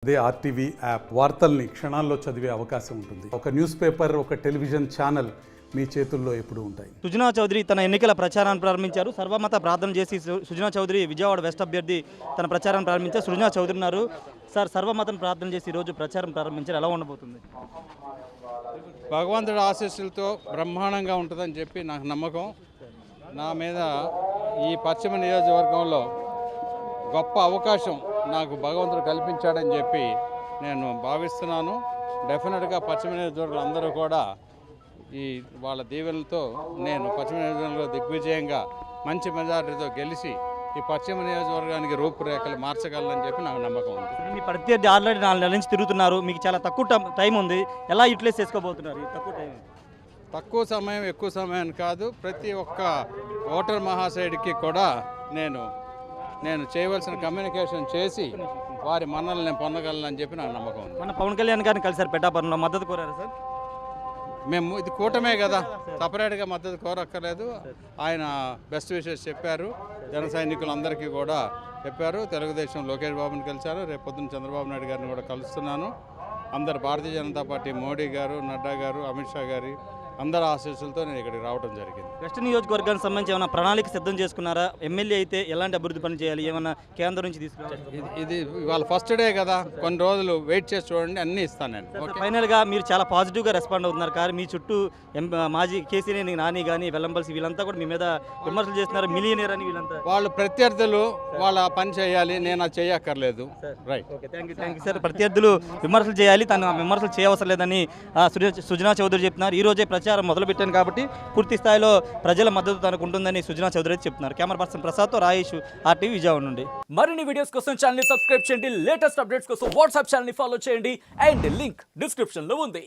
అదే RTV app వార్తల్ని క్షణాల్లో చదివే అవకాశం ఉంటుంది. ఒక న్యూస్ పేపర్, ఒక టెలివిజన్ ఛానల్ మీ చేతుల్లో ఎప్పుడూ ఉంటాయి. సుజనా చౌదరి తన ఎన్నికల ప్రచారాన్ని ప్రారంభించారు. సర్వమత ప్రార్థన చేసి సుజనా చౌదరి విజయవాడ వెస్ట్ అభ్యర్థి తన ప్రచారం ప్రారంభించారు. సుజనా చౌదరి ఉన్నారు. సార్, సర్వమతం ప్రార్థన చేసి ఈరోజు ప్రచారం ప్రారంభించారు. ఎలా ఉండబోతుంది? భగవంతుడి ఆశీస్సులతో బ్రహ్మాండంగా ఉంటుందని చెప్పి నాకు నమ్మకం. నా మీద ఈ పశ్చిమ నియోజకవర్గంలో గొప్ప అవకాశం నాకు భగవంతుడు కల్పించాడని చెప్పి నేను భావిస్తున్నాను. డెఫినెట్గా పశ్చిమ నియోజకవర్గం అందరూ కూడా ఈ వాళ్ళ దీవెనలతో నేను పశ్చిమ నియోజకవర్గంలో దిగ్విజయంగా మంచి మెజారిటీతో గెలిచి ఈ పశ్చిమ నియోజకవర్గానికి రూపురేఖలు మార్చగలనని చెప్పి నాకు నమ్మకం ఉంది. మీ ప్రత్యర్థి ఆల్రెడీ 4 నెలల నుంచి తిరుగుతున్నారు. మీకు చాలా తక్కువ టైం ఉంది. ఎలా యూటిలైజ్ చేసుకోబోతున్నారు ఈ తక్కువ టైం? తక్కువ సమయం ఎక్కువ సమయం కాదు, ప్రతి ఒక్క ఓటర్ మహాశయుడికి కూడా నేను చేయవలసిన కమ్యూనికేషన్ చేసి వారి మన్నలు నేను పొందగలనని చెప్పి నాకు నమ్మకం ఉంది. మన పవన్ కళ్యాణ్ గారిని కలిసారు పిఠాపురంలో, మద్దతు కోరారు సార్? మేము ఇది కూటమే కదా, సపరేట్గా మద్దతు కోరక్కర్లేదు. ఆయన బెస్ట్ విషెస్ చెప్పారు, జన సైనికులందరికీ కూడా చెప్పారు. తెలుగుదేశం లోకేష్ బాబుని కలిశారు, రేపు పొద్దున్న చంద్రబాబు నాయుడు గారిని కూడా కలుస్తున్నాను. అందరు భారతీయ జనతా పార్టీ మోడీ గారు, నడ్డా గారు, అమిత్ షా గారి అందరి ఆశీస్సులతో నేను ఇక్కడికి రావడం జరిగింది. వెస్ట్ నియోజకవర్గానికి సంబంధించి ఏమైనా ప్రణాళిక సిద్ధం చేసుకున్నారా? ఎమ్మెల్యే అయితే ఎలాంటి అభివృద్ధి పని చేయాలి, ఏమైనా కేంద్రం నుంచి తీసుకురావాలి? ఇది ఇవాళ ఫస్ట్ డే కదా, కొన్ని రోజులు వెయిట్ చేసి చూడండి, అన్నీ ఇస్తాను నేను. ఓకే. ఫైనల్గా మీరు చాలా పాజిటివ్గా రెస్పాండ్ అవుతున్నారు. కానీ మీ చుట్టూ మాజీ కేసీనేని నాని కానీ వెల్లంపల్సి వీళ్ళంతా కూడా మీ మీద విమర్శలు చేస్తున్నారు. మిలియనీర్ అని వీళ్ళంతా వాళ్ళు ప్రత్యర్థులు వాళ్ళ పని చేయాలి, నేను అది చేయక్కర్లేదు. Right. Okay, thank you sir. ప్రత్యర్థులు విమర్శలు చేయాలి, తను విమర్శలు చేయవసరం లేదని సుజనా చౌదరి చెప్తున్నారు. ఈ రోజే ప్రచారం మొదలుపెట్టాను కాబట్టి పూర్తి స్థాయిలో ప్రజల మద్దతు తనకు ఉంటుందని సుజనా చౌదరి చెప్తున్నారు. Camera person ప్రసాద్తో Rayesh, RTV Vijayawada నుండి. మరిన్ని వీడియోస్ కోసం ఛానల్ ని సబ్స్క్రైబ్ చేయండి. లేటెస్ట్ అప్డేట్స్ కోసం వాట్సాప్ ఛానల్ ని ఫాలో చేయండి. అండ్ లింక్ డిస్క్రిప్షన్ లో ఉంది.